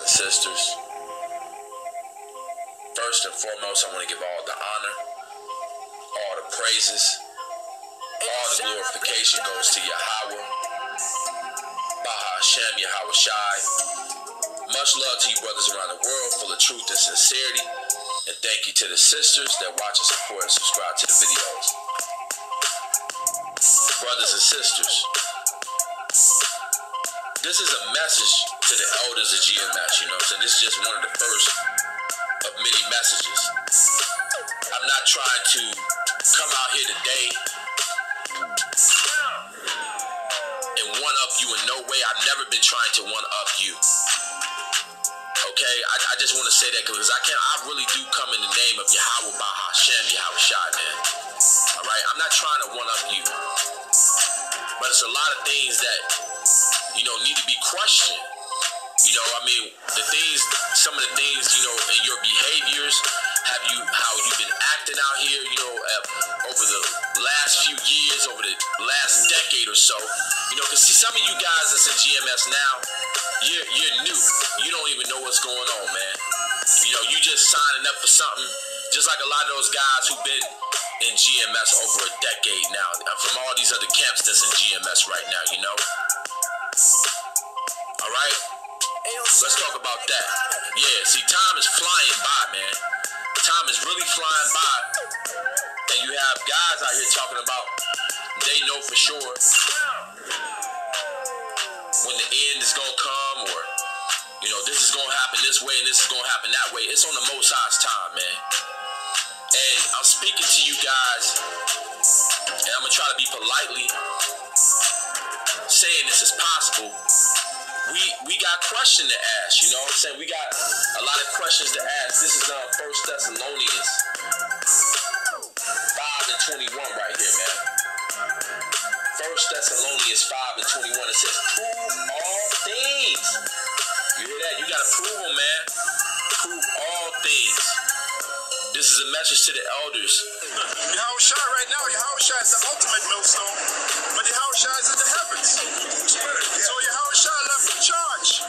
Sisters, first and foremost, I want to give all the honor, all the praises, all the glorification goes to Yahweh, Baha Hashem, Yahweh Shai. Much love to you brothers around the world, full of truth and sincerity, and thank you to the sisters that watch and support and subscribe to the videos. Brothers and sisters, this is a message to the elders of GMS, you know what I'm saying? This is just one of the first of many messages. I'm not trying to come out here today and one-up you in no way. I've never been trying to one-up you. Okay? I just want to say that because I really do come in the name of Yahweh Baha Hashem, Yahweh Shai, man. Alright? I'm not trying to one-up you. But it's a lot of things that, you know, need to be questioned. You know, I mean, some of the things, you know, in your behaviors, how you've been acting out here, you know, over the last few years, over the last decade or so. You know, because see, some of you guys that's in GMS now, you're new. You don't even know what's going on, man. You know, you just signing up for something, just like a lot of those guys who've been in GMS over a decade now, from all these other camps that's in GMS right now, you know. All right? Let's talk about that. Yeah, see, time is flying by, man. Time is really flying by. And you have guys out here talking about they know for sure when the end is going to come, or, you know, this is going to happen this way and this is going to happen that way. It's on the Most High's time, man. And I'm speaking to you guys, and I'm going to try to be politely saying this is possible. We got questions to ask, you know what I'm saying? We got a lot of questions to ask. This is 1 Thessalonians 5:21 right here, man. 1 Thessalonians 5:21, it says, prove all things. You hear that? You got to prove them, man. Prove all things. This is a message to the elders. Yahweh Shai right now, Yahweh Shai is the ultimate millstone, but Yahweh Shai is in the heavens. So Yahweh Shai left in charge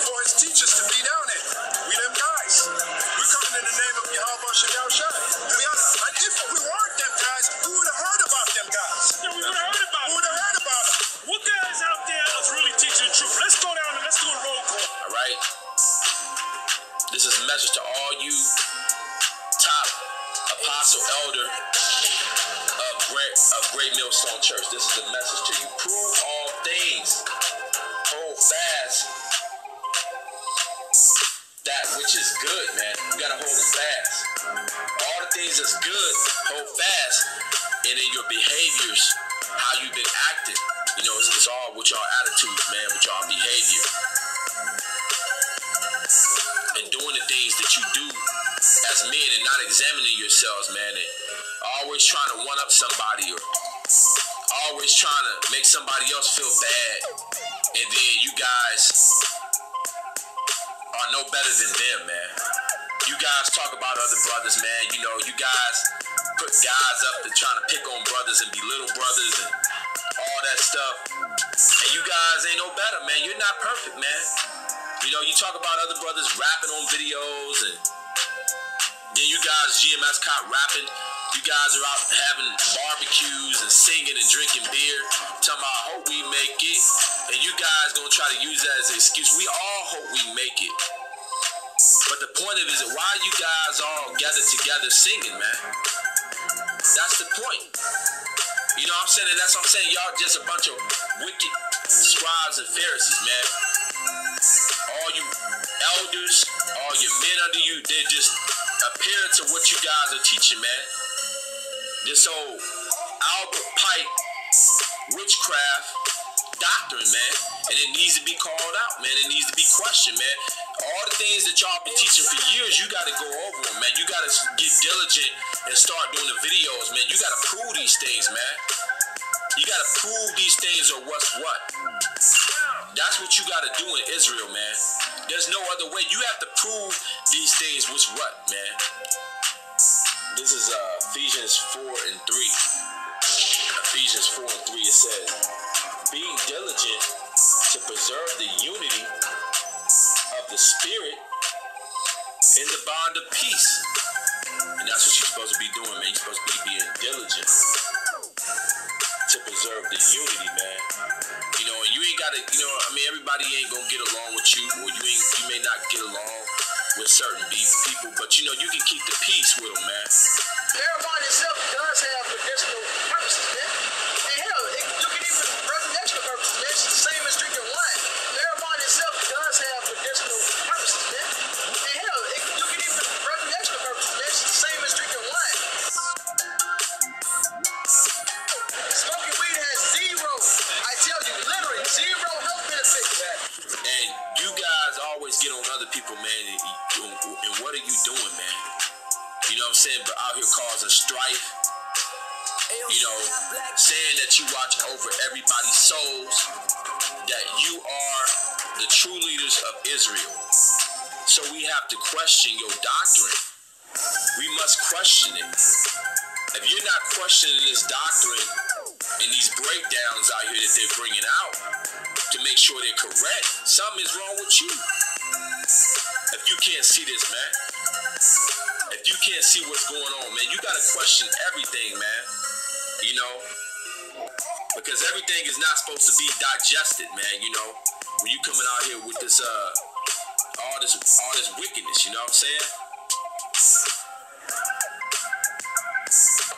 for his teachers to be down there. We them guys. We're coming in the name of Yahweh Shai. And if we weren't them guys, who would have heard about them guys? Yeah, we would have heard about them. Who would have heard about them? What guys out there is really teaching the truth? Let's go down and let's do a roll call. All right? This is a message to all you top apostle elder of Great Millstone Church. This is a message to you. Prove all things. Hold fast that which is good, man. You gotta hold it fast. All the things that's good, hold fast. And in your behaviors, how you've been acting. You know, it's all with your attitudes, man, with your behavior. And doing the things that you do as men and not examining yourselves, man, and always trying to one up somebody or always trying to make somebody else feel bad, and then you guys are no better than them, man. You guys talk about other brothers, man. You know, you guys put guys up to trying to pick on brothers and belittle brothers and all that stuff, and you guys ain't no better, man. You're not perfect, man. You know, you talk about other brothers rapping on videos, and then you guys, GMS caught rapping. You guys are out having barbecues and singing and drinking beer. Talking about, I hope we make it. And you guys gonna try to use that as an excuse. We all hope we make it. But the point of it is, why you guys all gathered together singing, man? That's the point. You know what I'm saying? And that's what I'm saying. Y'all just a bunch of wicked scribes and Pharisees, man. All you elders, all your men under you, they're just appearing to what you guys are teaching, man. This old Albert Pike witchcraft doctrine, man. And it needs to be called out, man. It needs to be questioned, man. All the things that y'all been teaching for years, you got to go over them, man. You got to get diligent and start doing the videos, man. You got to prove these things, man. You got to prove these things are what's what. That's what you got to do in Israel, man. There's no other way. You have to prove these things what's what, man. This is Ephesians 4:3. Ephesians 4:3, it says, being diligent to preserve the unity of the the spirit in the bond of peace. And that's what you're supposed to be doing, man. You're supposed to be being diligent to preserve the unity, man. You know, and you ain't gotta, you know, I mean, everybody ain't gonna get along with you, or you may not get along with certain people, but you know, you can keep the peace with them, man. Marijuana itself does have medicinal purposes, man. And hell, you can even recreational purposes, man. It's the same as drinking wine. Marijuana itself does have medicinal purposes, man. And hell, you can even recreational purposes, man. It's the same as drinking wine. Smoking weed has zero, I tell you, literally zero health benefits. And you guys always get on other people, man. And what are you doing, man? You know what I'm saying? But out here causing strife. You know, saying that you watch over everybody's souls. That you are the true leaders of Israel. So we have to question your doctrine. We must question it. If you're not questioning this doctrine and these breakdowns out here that they're bringing out to make sure they're correct, something is wrong with you. If you can't see this, man. If you can't see what's going on, man, you gotta question everything, man. You know, because everything is not supposed to be digested, man. You know, when you coming out here with this, all this wickedness, you know what I'm saying?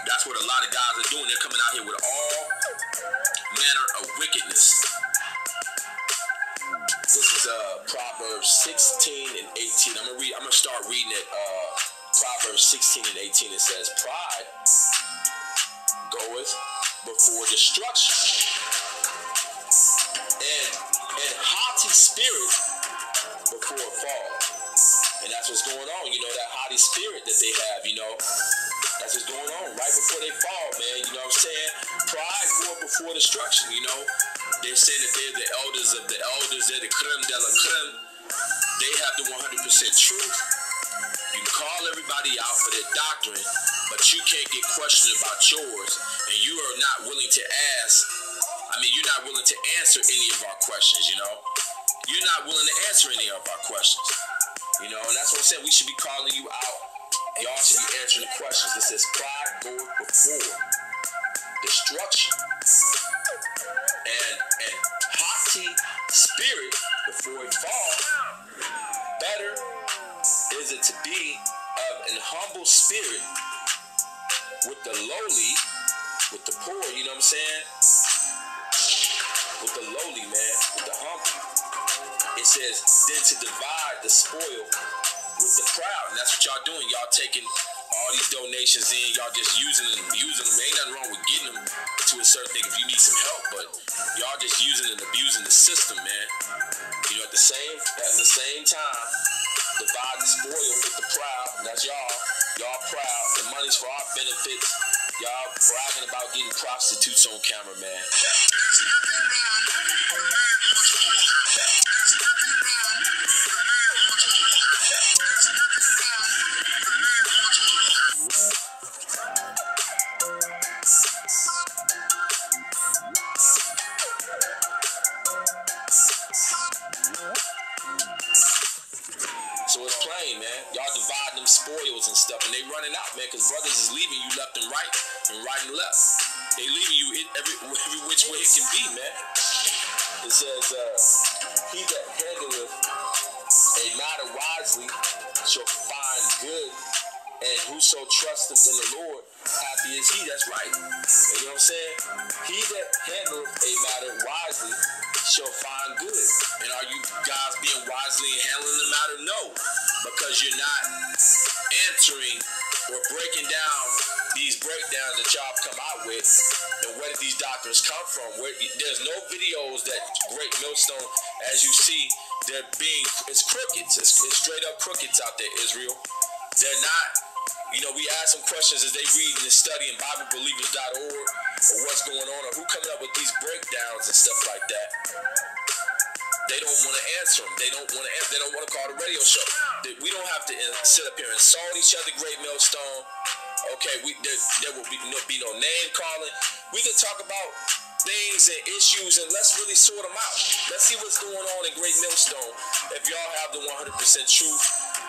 That's what a lot of guys are doing. They're coming out here with all manner of wickedness. This is Proverbs 16 and 18. I'm gonna start reading it. Proverbs 16 and 18. It says, "Pride goeth before destruction, and haughty spirit before a fall." And that's what's going on. You know, that haughty spirit that they have. You know, that's what's going on right before they fall, man. You know what I'm saying? Pride going before destruction. You know, they're saying that they're the elders of the elders. They're the creme de la creme. They have the 100% truth. You can call everybody out for their doctrine, but you can't get questioned about yours, and you are not willing to ask. I mean, you're not willing to answer any of our questions, you know? You're not willing to answer any of our questions, you know? And that's what I'm saying. We should be calling you out. Y'all should be answering the questions. It says, "Pride goeth before destruction, and haughty spirit before it fall. Better is it to be of an humble spirit with the lowly, with the poor," you know what I'm saying? With the lowly, man, with the humble. It says, "Then to divide the spoil with the proud." And that's what y'all doing. Y'all taking all these donations in, y'all just using them. Ain't nothing wrong with getting them to a certain thing if you need some help, but y'all just using and abusing the system, man. You know, at the same time, divide the spoil with the proud. And that's y'all. Y'all proud. The money's for our benefits. Y'all bragging about getting prostitutes on camera, man. So it's plain, man. Y'all dividing them spoils and stuff, and they running out, man, because brothers is leaving you left and right and left. They leaving you every which way it can be, man. It says, "He that handleth a matter wisely shall find good, and whoso trusteth in the Lord, happy is he." That's right. You know what I'm saying? He that handleth a matter wisely shall find good. And are you guys being wisely and handling the matter? No, because you're not answering or breaking down these breakdowns that y'all come out with. And where did these doctrines come from? There's no videos that Great Millstone, as you see, it's crooked. It's straight up crooked out there, Israel. They're not, you know, we ask them questions as they read and study in BibleBelievers.org or what's going on, or who coming up with these breakdowns and stuff like that. They don't want to answer them. They don't want to answer. They don't want to call the radio show. We don't have to sit up here and insult each other, Great Millstone. Okay, there will be no name calling. We can talk about things and issues, and let's really sort them out. Let's see what's going on in Great Millstone. If y'all have the 100% truth,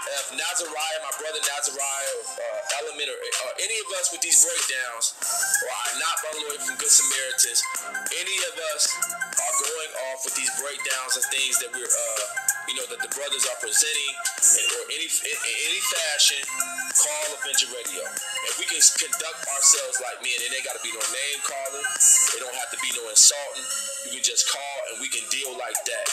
if Nazariah, my brother Nazariah, Element, or any of us with these breakdowns, or are not Loyal from Good Samaritans, any of us are going off with these breakdowns and things that we're, that the brothers are presenting, or in any fashion, call Avenger Radio. If we can conduct ourselves like men, and ain't got to be no name calling, it don't have to be no insulting. You can just call and we can deal like that.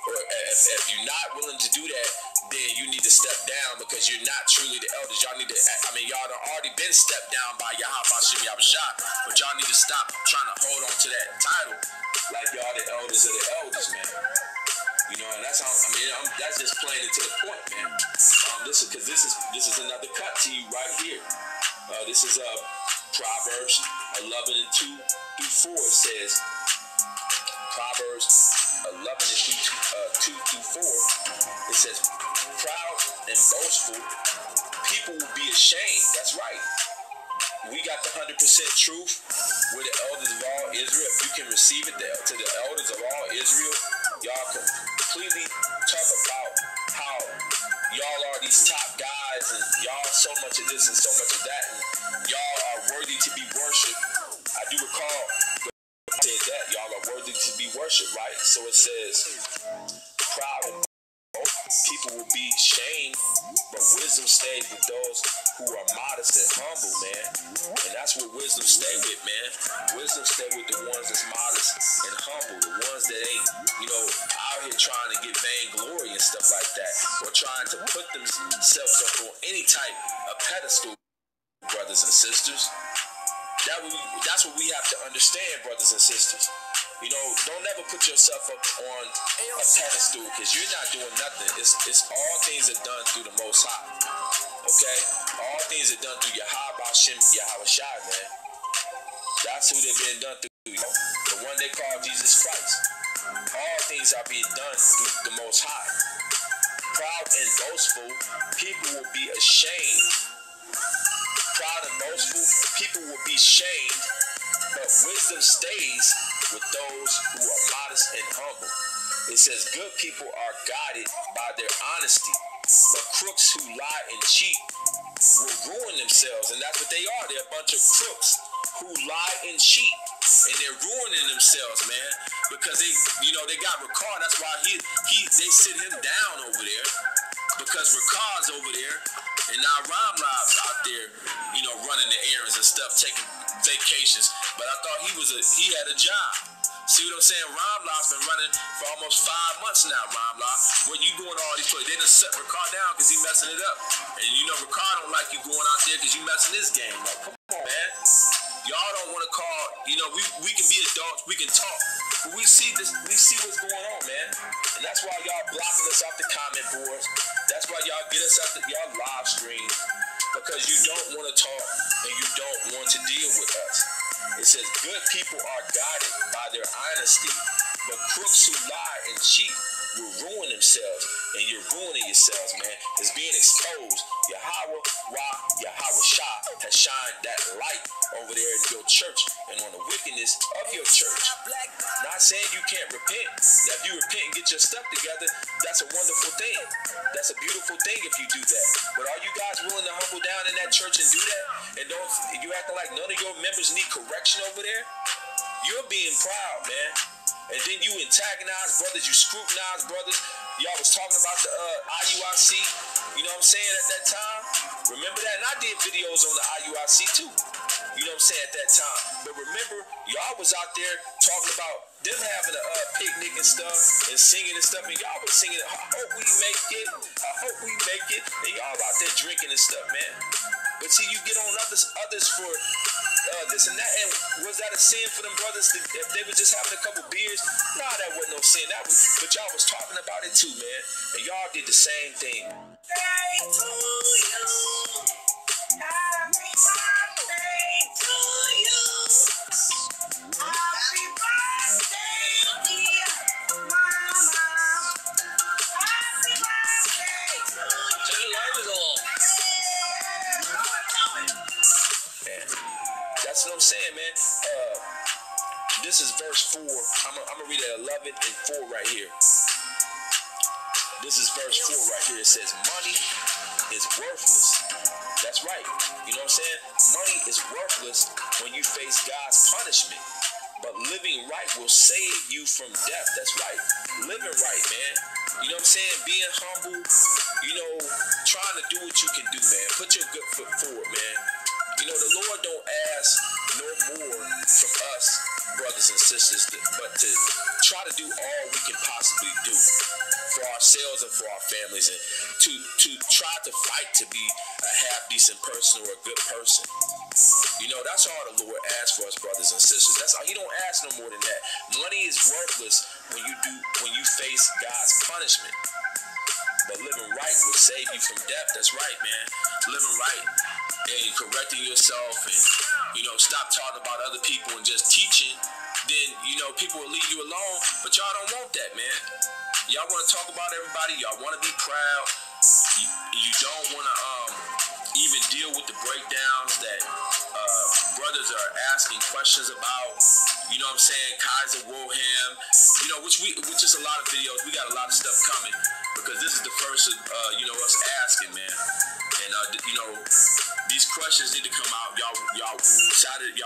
Or if you're not willing to do that, then you need to step down because you're not truly the elders. Y'all need to, y'all done already been stepped down by Yahweh Yahweh, but y'all need to stop trying to hold on to that title like y'all the elders of the elders, man. And that's how, that's just playing it to the point, man. This is another cut to you right here. This is Proverbs 11:2-4. It says, Proverbs 11:2-4. It says, proud and boastful people will be ashamed. That's right. We got the 100% truth. We're the elders of all Israel. If you can receive it to the elders of all Israel, y'all completely talk about how y'all are these top guys and y'all so much of this and so much of that, and y'all are worthy to be worshipped. I do recall said that y'all are worthy to be worshipped, right? So it says, proud and people will be shamed, but wisdom stays with those who are modest and humble, man. And that's what wisdom stay with, man. Wisdom stay with the ones that's modest and humble, the ones that ain't, out here trying to get vainglory and stuff like that, or trying to put themselves up on any type of pedestal, brothers and sisters. That's what we have to understand, brothers and sisters. Don't ever put yourself up on a pedestal because you're not doing nothing. It's all things are done through the Most High. Okay? All things are done through Yahweh Shai, man. That's who they've been done through, the one they call Jesus Christ. All things are being done through the Most High. Proud and boastful people will be ashamed. Proud and boastful people will be shamed, but wisdom stays with those who are modest and humble. It says good people are guided by their honesty, but crooks who lie and cheat will ruin themselves. And that's what they are. They're a bunch of crooks who lie and cheat, and they're ruining themselves, man, because they got Ricard. That's why they sit him down over there, because Ricard's over there. And now Ramlab's out there, running the errands and stuff, taking vacations. But I thought he had a job. See what I'm saying? Ramlab's been running for almost 5 months now, Ramlab. When you going to all these places, they done set Ricard down because he messing it up. And Ricard don't like you going out there because you messing this game up. Come on, man. Y'all don't want to call, we can be adults, we can talk. But we see what's going on, man. And that's why y'all blocking us off the comment boards. That's why y'all get us out y'all live stream. Because you don't want to talk and you don't want to deal with us. It says good people are guided by their honesty, but crooks who lie and cheat will ruin themselves. And you're ruining yourselves, man. It's being exposed. Yahweh Shai has shined that light over there in your church and on the wickedness of your church. Not saying you can't repent. That if you repent and get your stuff together, that's a wonderful thing. That's a beautiful thing if you do that. But are you guys willing to humble down in that church and do that? And you acting like none of your members need correction over there? You're being proud, man. And then you antagonize brothers, you scrutinize brothers. Y'all was talking about the IUIC, you know what I'm saying, at that time. Remember that? And I did videos on the IUIC too. You know what I'm saying, at that time. But remember, y'all was out there talking about them having a picnic and stuff and singing and stuff. And y'all was singing, I hope we make it. I hope we make it. And y'all out there drinking and stuff, man. But see, you get on others for this and that. And was that a sin for them brothers if they were just having a couple beers? Nah, that wasn't no sin. But y'all was talking about it too, man. And y'all did the same thing. Day to you. Happy birthday to you. Happy birthday, dear mama. Happy birthday to you. Turn the light on. That's what I'm saying, man. this is verse 4. I'm gonna read it 11 and 4 right here. This is verse 4 right here. It says, money is worthless. That's right. You know what I'm saying? Money is worthless when you face God's punishment. But living right will save you from death. That's right. Living right, man. You know what I'm saying? Being humble, you know, trying to do what you can do, man. Put your good foot forward, man. You know, the Lord don't ask no more from us, brothers and sisters, but to try to do all we can possibly do for ourselves and for our families, and to try to fight to be a half-decent person or a good person. You know, that's all the Lord asks for us, brothers and sisters. That's all. He don't ask no more than that. Money is worthless when you face God's punishment. But living right will save you from death. That's right, man. Living right and correcting yourself, and, you know, stop talking about other people and just teaching. Then, you know, people will leave you alone. But y'all don't want that, man. Y'all want to talk about everybody. Y'all want to be proud. You don't want to even deal with the breakdowns that brothers are asking questions about. You know what I'm saying? Kaiser Wilhelm. You know, which is a lot of videos. We got a lot of stuff coming, because this is the first of you know, us asking, man. And you know, these questions need to come out. Y'all decided,